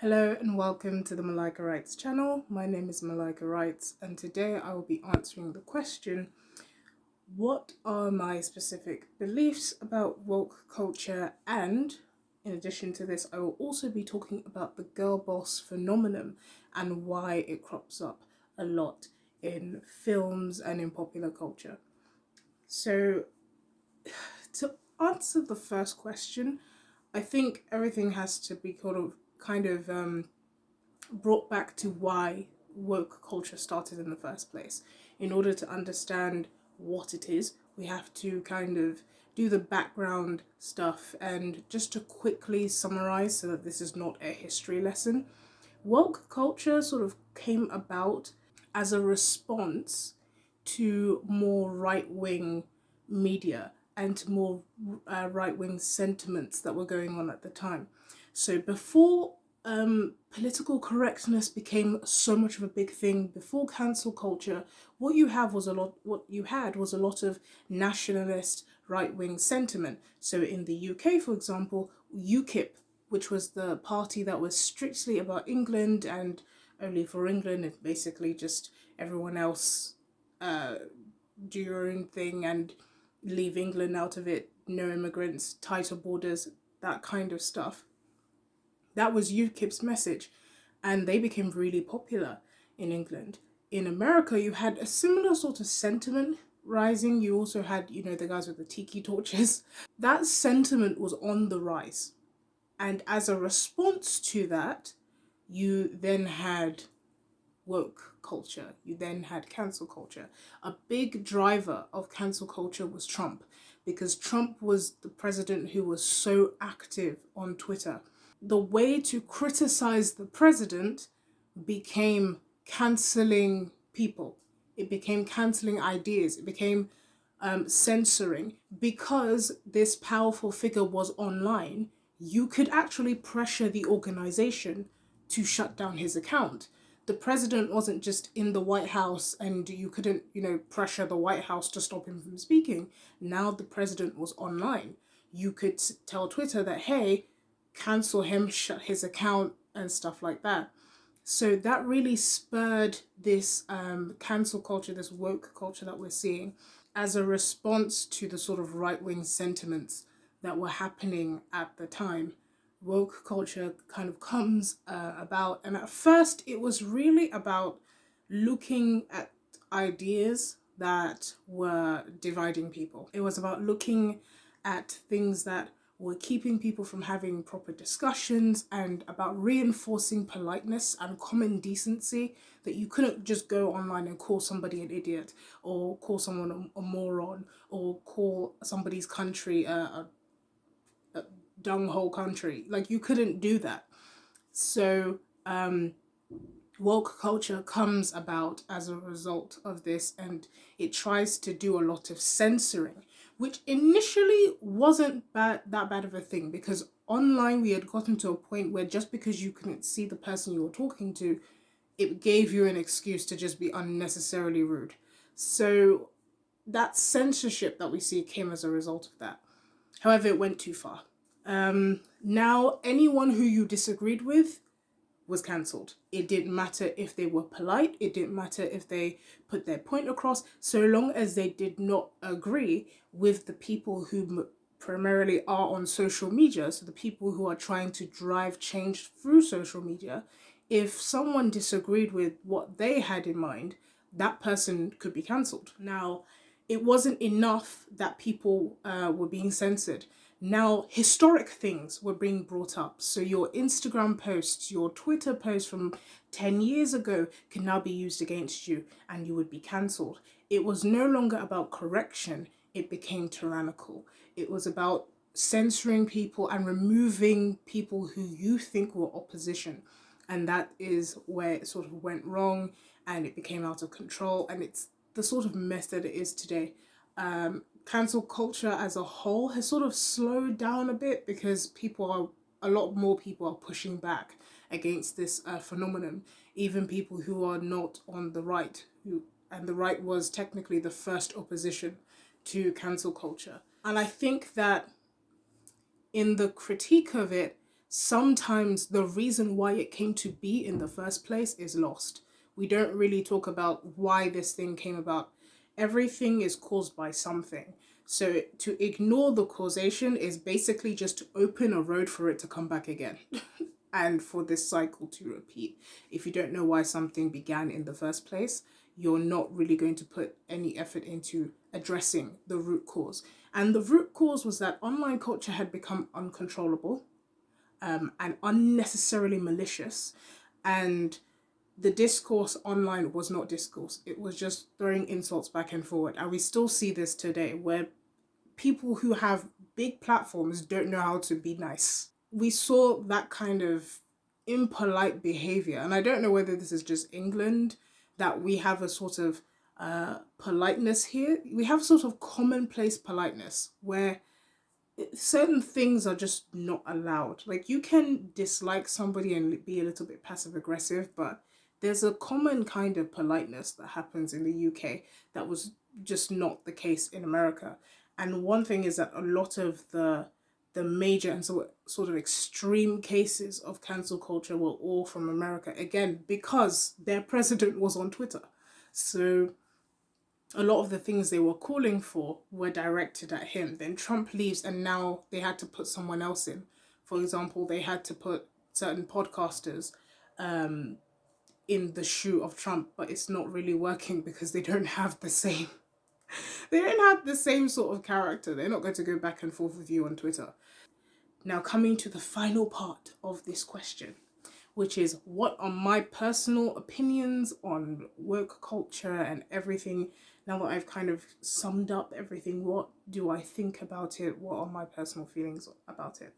Hello and welcome to the Malika Writes channel. My name is Malika Writes and today I will be answering the question, what are my specific beliefs about woke culture? And in addition to this, I will also be talking about the girl boss phenomenon and why it crops up a lot in films and in popular culture. So to answer the first question, I think everything has to be kind of brought back to why woke culture started in the first place. In order to understand what it is, we have to kind of do the background stuff. And just to quickly summarize so that this is not a history lesson, woke culture sort of came about as a response to more right-wing media and to more right-wing sentiments that were going on at the time. So before political correctness became so much of a big thing, before cancel culture, what you had was a lot of nationalist right-wing sentiment. So in the UK, for example, UKIP, which was the party that was strictly about England and only for England, and basically just everyone else do your own thing and leave England out of it, no immigrants, tighter borders, that kind of stuff. That was UKIP's message, and they became really popular in England. In America, you had a similar sort of sentiment rising. You also had, the guys with the tiki torches. That sentiment was on the rise. And as a response to that, you then had woke culture. You then had cancel culture. A big driver of cancel culture was Trump, because Trump was the president who was so active on Twitter. The way to criticize the president became canceling people. It became canceling ideas. It became censoring. Because this powerful figure was online, you could actually pressure the organization to shut down his account. The president wasn't just in the White House and you couldn't, pressure the White House to stop him from speaking. Now the president was online. You could tell Twitter that, hey, cancel him, shut his account, and stuff like that. So that really spurred this cancel culture, this woke culture that we're seeing, as a response to the sort of right-wing sentiments that were happening at the time. Woke culture kind of comes about, and at first it was really about looking at ideas that were dividing people. It was about looking at things that were keeping people from having proper discussions, and about reinforcing politeness and common decency, that you couldn't just go online and call somebody an idiot or call someone a moron or call somebody's country a dung-hole country. Like, you couldn't do that. So woke culture comes about as a result of this, and it tries to do a lot of censoring, which initially wasn't that bad of a thing, because online we had gotten to a point where just because you couldn't see the person you were talking to, it gave you an excuse to just be unnecessarily rude. So that censorship that we see came as a result of that. However, it went too far. Now anyone who you disagreed with was cancelled. It didn't matter if they were polite, it didn't matter if they put their point across, so long as they did not agree with the people who primarily are on social media, so the people who are trying to drive change through social media. If someone disagreed with what they had in mind, that person could be cancelled. Now, it wasn't enough that people were being censored. Now, historic things were being brought up. So your Instagram posts, your Twitter posts from 10 years ago can now be used against you and you would be cancelled. It was no longer about correction. It became tyrannical. It was about censoring people and removing people who you think were opposition. And that is where it sort of went wrong and it became out of control. And it's the sort of mess that it is today. Cancel culture as a whole has sort of slowed down a bit because a lot more people are pushing back against this phenomenon. Even people who are not on the right, and the right was technically the first opposition to cancel culture. And I think that in the critique of it, sometimes the reason why it came to be in the first place is lost. We don't really talk about why this thing came about. Everything is caused by something. So to ignore the causation is basically just to open a road for it to come back again and for this cycle to repeat. If you don't know why something began in the first place, you're not really going to put any effort into addressing the root cause. And the root cause was that online culture had become uncontrollable, and unnecessarily malicious. And the discourse online was not discourse. It was just throwing insults back and forward. And we still see this today where people who have big platforms don't know how to be nice. We saw that kind of impolite behavior. And I don't know whether this is just England, that we have a sort of politeness here. We have sort of commonplace politeness where certain things are just not allowed. Like, you can dislike somebody and be a little bit passive aggressive, but there's a common kind of politeness that happens in the UK that was just not the case in America. And one thing is that a lot of the major and sort of extreme cases of cancel culture were all from America, again because their president was on Twitter. So a lot of the things they were calling for were directed at him. Then Trump leaves and now they had to put someone else in. For example, they had to put certain podcasters in the shoe of Trump, but it's not really working because they don't have the same they don't have the same sort of character. They're not going to go back and forth with you on Twitter. Now, coming to the final part of this question, which is what are my personal opinions on woke culture and everything. Now that I've kind of summed up everything, what do I think about it? What are my personal feelings about it?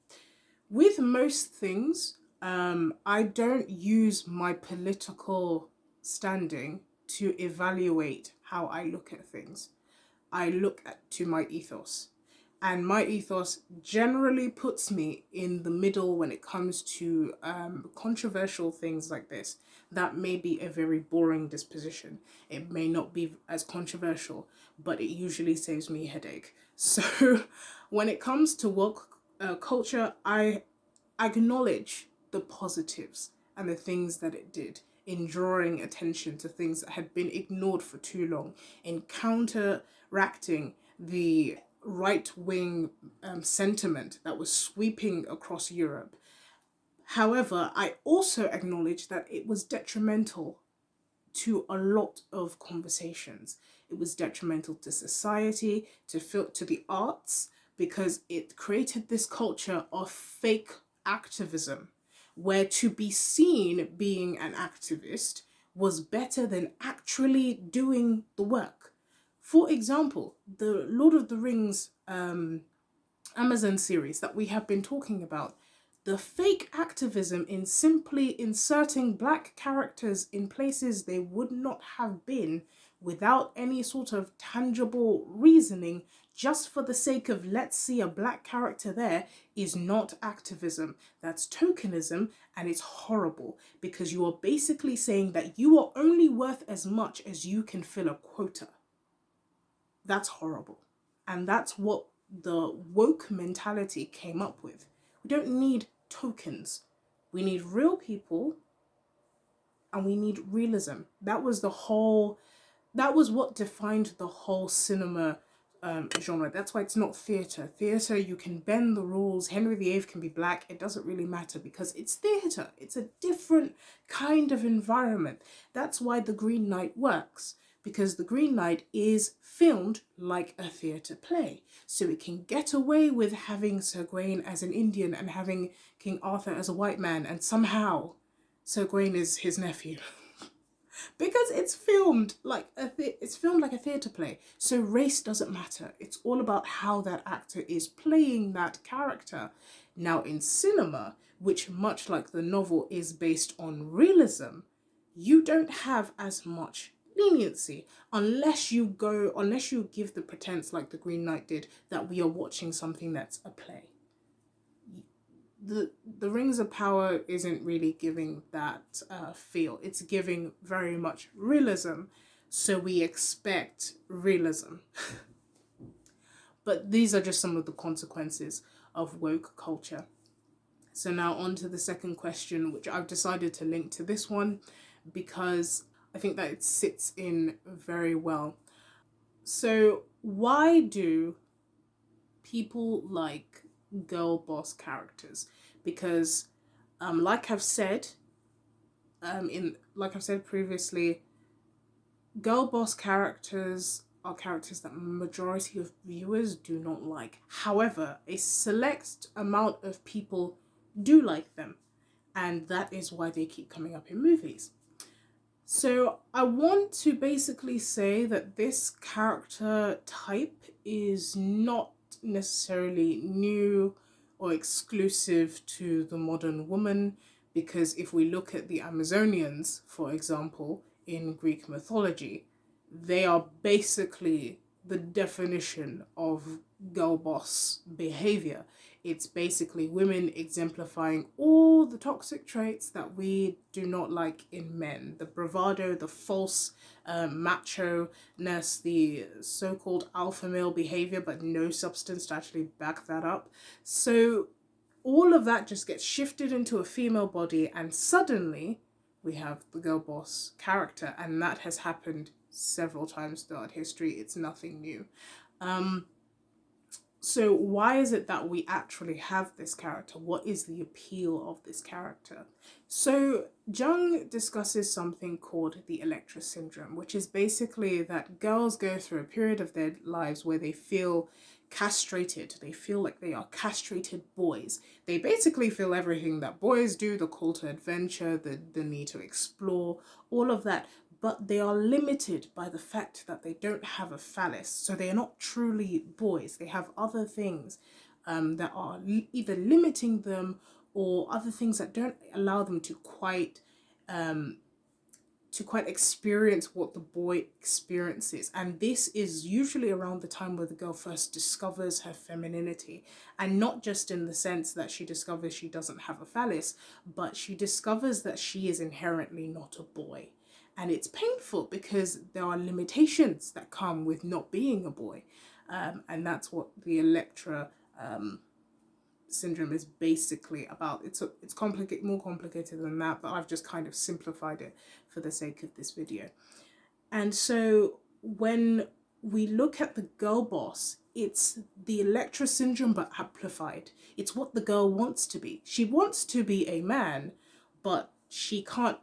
With most things, I don't use my political standing to evaluate how I look at things. I look to my ethos. And my ethos generally puts me in the middle when it comes to controversial things like this. That may be a very boring disposition. It may not be as controversial, but it usually saves me a headache. So when it comes to woke culture, I acknowledge the positives and the things that it did in drawing attention to things that had been ignored for too long, in counteracting the right-wing sentiment that was sweeping across Europe. However, I also acknowledge that it was detrimental to a lot of conversations. It was detrimental to society, to the arts, because it created this culture of fake activism, where to be seen being an activist was better than actually doing the work. For example, the Lord of the Rings Amazon series that we have been talking about, the fake activism in simply inserting black characters in places they would not have been without any sort of tangible reasoning, just for the sake of let's see a black character there, is not activism. That's tokenism, and it's horrible because you are basically saying that you are only worth as much as you can fill a quota. That's horrible. And that's what the woke mentality came up with. We don't need tokens. We need real people, and we need realism. That was what defined the whole cinema genre. That's why it's not theatre. Theatre, you can bend the rules. Henry VIII can be black. It doesn't really matter because it's theatre. It's a different kind of environment. That's why The Green Knight works, because The Green Knight is filmed like a theatre play. So it can get away with having Sir Gawain as an Indian and having King Arthur as a white man, and somehow Sir Gawain is his nephew. Because it's filmed like a theatre play. So race doesn't matter. It's all about how that actor is playing that character. Now in cinema, which much like the novel is based on realism, you don't have as much leniency unless you give the pretense, like The Green Knight did, that we are watching something that's a play. The Rings of Power isn't really giving that feel. It's giving very much realism, so we expect realism. But these are just some of the consequences of woke culture. So now on to the second question, which I've decided to link to this one because I think that it sits in very well. So why do people like girl boss characters? Because like I've said, like I've said previously, girl boss characters are characters that majority of viewers do not like. However, a select amount of people do like them, and that is why they keep coming up in movies. So I want to basically say that this character type is not necessarily new or exclusive to the modern woman, because if we look at the Amazonians, for example, in Greek mythology, they are basically the definition of girl boss behavior. It's basically women exemplifying all the toxic traits that we do not like in men: the bravado, the false macho-ness, the so-called alpha male behavior, but no substance to actually back that up. So all of that just gets shifted into a female body, and suddenly we have the girl boss character, and that has happened several times throughout history. It's nothing new. So why is it that we actually have this character? What is the appeal of this character? So Jung discusses something called the Electra Syndrome, which is basically that girls go through a period of their lives where they feel castrated. They feel like they are castrated boys. They basically feel everything that boys do: the call to adventure, the need to explore, all of that. But they are limited by the fact that they don't have a phallus. So they are not truly boys. They have other things that are either limiting them, or other things that don't allow them to quite experience what the boy experiences. And this is usually around the time where the girl first discovers her femininity, and not just in the sense that she discovers she doesn't have a phallus, but she discovers that she is inherently not a boy. And it's painful because there are limitations that come with not being a boy. And that's what the Electra syndrome is basically about. It's more complicated than that, but I've just kind of simplified it for the sake of this video. And so when we look at the girl boss, it's the Electra syndrome but amplified. It's what the girl wants to be. She wants to be a man, but she can't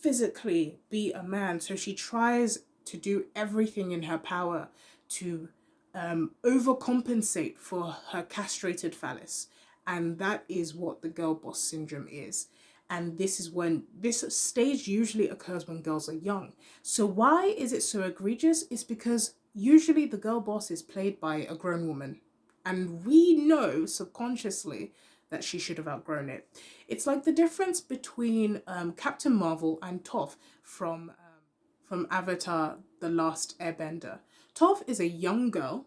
physically be a man, so she tries to do everything in her power to overcompensate for her castrated phallus. And that is what the girl boss syndrome is. And this is when this stage usually occurs when girls are young. So why is it so egregious? It's because usually the girl boss is played by a grown woman, and we know subconsciously that she should have outgrown it. It's like the difference between Captain Marvel and Toph from Avatar: The Last Airbender. Toph is a young girl,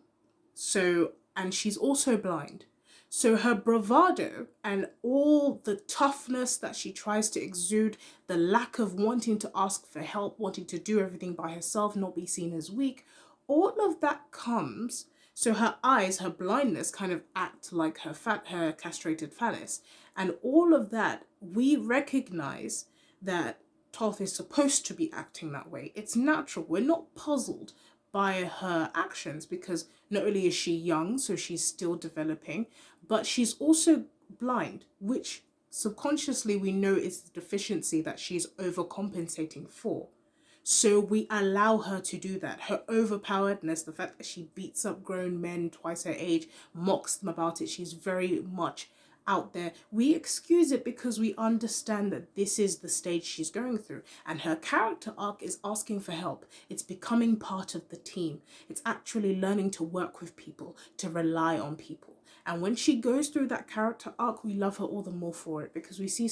and she's also blind. So her bravado and all the toughness that she tries to exude, the lack of wanting to ask for help, wanting to do everything by herself, not be seen as weak, all of that comes. So her eyes, her blindness kind of act like her castrated phallus. And all of that, we recognize that Toph is supposed to be acting that way. It's natural. We're not puzzled by her actions, because not only is she young, so she's still developing, but she's also blind, which subconsciously we know is the deficiency that she's overcompensating for. So we allow her to do that. Her overpoweredness, the fact that she beats up grown men twice her age, mocks them about it, she's very much out there. We excuse it because we understand that this is the stage she's going through, and her character arc is asking for help. It's becoming part of the team. It's actually learning to work with people, to rely on people. And when she goes through that character arc, we love her all the more for it, because we see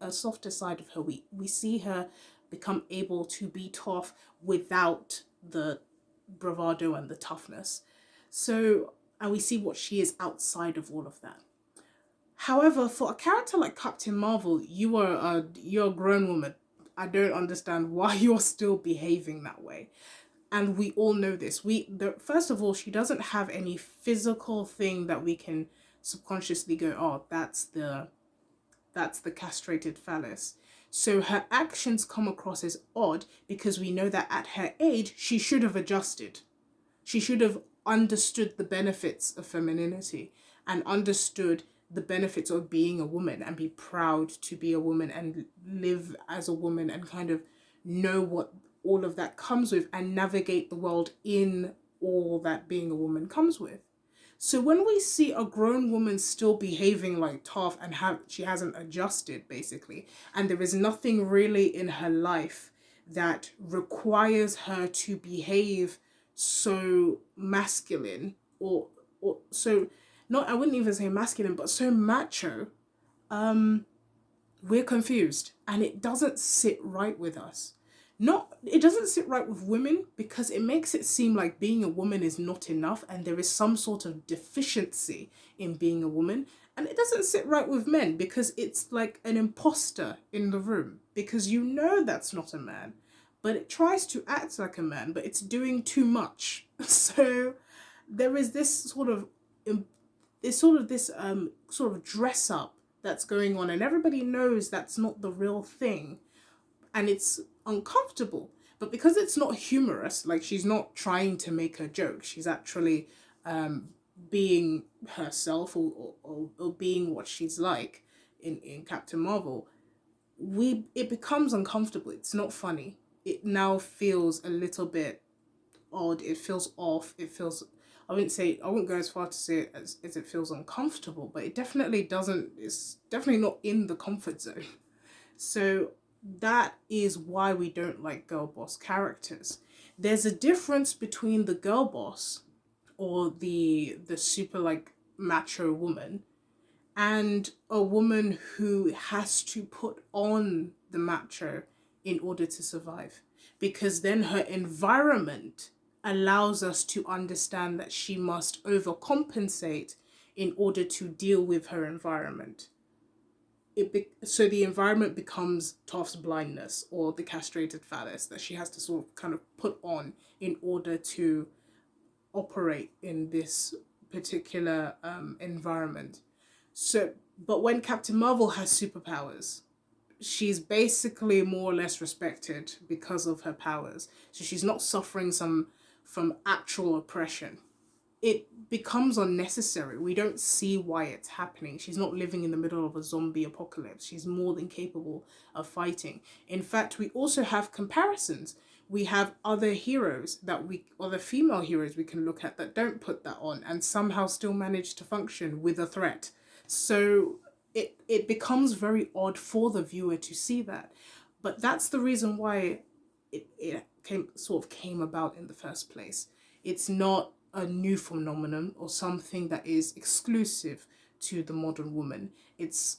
a softer side of her. We see her become able to be tough without the bravado and the toughness. So, and we see what she is outside of all of that. However, for a character like Captain Marvel, you're a grown woman. I don't understand why you're still behaving that way. And we all know this. First of all, she doesn't have any physical thing that we can subconsciously go, oh, that's the That's the castrated phallus. So her actions come across as odd because we know that at her age, she should have adjusted. She should have understood the benefits of femininity and understood the benefits of being a woman and be proud to be a woman and live as a woman and kind of know what all of that comes with and navigate the world in all that being a woman comes with. So when we see a grown woman still behaving like tough and she hasn't adjusted basically, and there is nothing really in her life that requires her to behave so masculine or so, not, I wouldn't even say masculine, but so macho, we're confused and it doesn't sit right with us. Not, it doesn't sit right with women because it makes it seem like being a woman is not enough and there is some sort of deficiency in being a woman. And it doesn't sit right with men because it's like an imposter in the room because you know that's not a man, but it tries to act like a man, but it's doing too much. So there is this sort of sort of dress up that's going on, and everybody knows that's not the real thing, and it's uncomfortable. But because it's not humorous, like she's not trying to make a joke, she's actually being herself or being what she's like in Captain Marvel, it becomes uncomfortable. It's not funny. It now feels a little bit odd. It feels off. It feels, I wouldn't go as far to say it as it feels uncomfortable, but it definitely doesn't, it's definitely not in the comfort zone. So that is why we don't like girl boss characters. There's a difference between the girl boss or the super like macho woman and a woman who has to put on the macho in order to survive, because then her environment allows us to understand that she must overcompensate in order to deal with her environment. So the environment becomes Toph's blindness or the castrated phallus that she has to sort of kind of put on in order to operate in this particular environment. So, but when Captain Marvel has superpowers, she's basically more or less respected because of her powers. So she's not suffering from actual oppression. It becomes unnecessary. We don't see why it's happening. She's not living in the middle of a zombie apocalypse. She's more than capable of fighting. In fact, we also have comparisons. We have other heroes other female heroes we can look at that don't put that on and somehow still manage to function with a threat. So it becomes very odd for the viewer to see that. But that's the reason why it came about in the first place. It's not a new phenomenon or something that is exclusive to the modern woman. It's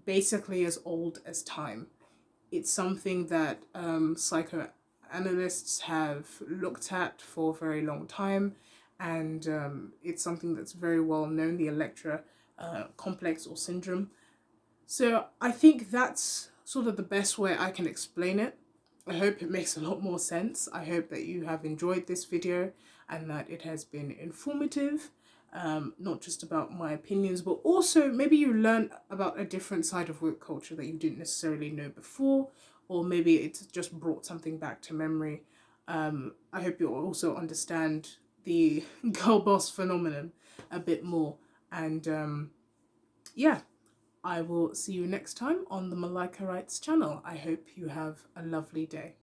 basically as old as time. It's something that psychoanalysts have looked at for a very long time, and it's something that's very well known, the Electra complex or syndrome. So I think that's sort of the best way I can explain it. I hope it makes a lot more sense. I hope that you have enjoyed this video and that it has been informative, not just about my opinions, but also maybe you learn about a different side of woke culture that you didn't necessarily know before, or maybe it's just brought something back to memory. I hope you'll also understand the girl boss phenomenon a bit more. And yeah, I will see you next time on the Malika Writes channel. I hope you have a lovely day.